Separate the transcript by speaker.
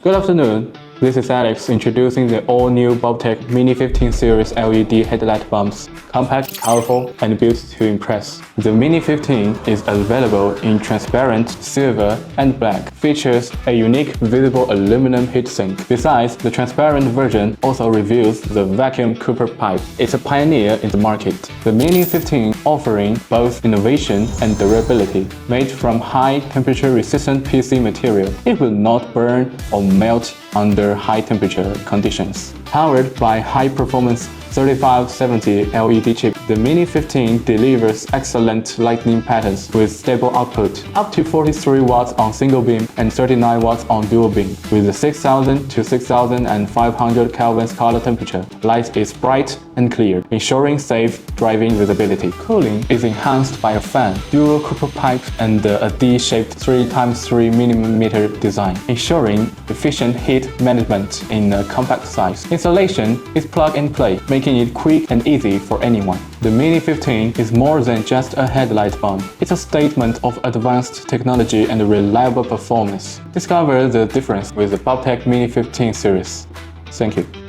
Speaker 1: Good afternoon. This is Alex introducing the all-new BULBTEK MINI15 series LED headlight bulbs. Compact, powerful, and built to impress. The MINI15 is available in transparent, silver, and black. Features a unique visible aluminum heatsink. Besides, the transparent version also reveals the vacuum Cooper pipe. It's a pioneer in the market. The MINI15 offering both innovation and durability. Made from high-temperature resistant PC material, it will not burn or melt under high-temperature conditions. Powered by high-performance 3570 LED chip, the MINI15 delivers excellent lighting patterns with stable output, up to 43 watts on single beam and 39 watts on dual beam. With the 6000 to 6500 Kelvin color temperature, light is bright and clear, ensuring safe driving visibility. Cooling is enhanced by a fan, dual Cooper pipe, and a D-shaped 3x3mm design, ensuring efficient heat management in a compact size. Installation is plug and play, making it quick and easy for anyone. The MINI15 is more than just a headlight bulb. It's a statement of advanced technology and reliable performance. Discover the difference with the BULBTEK MINI15 series. Thank you.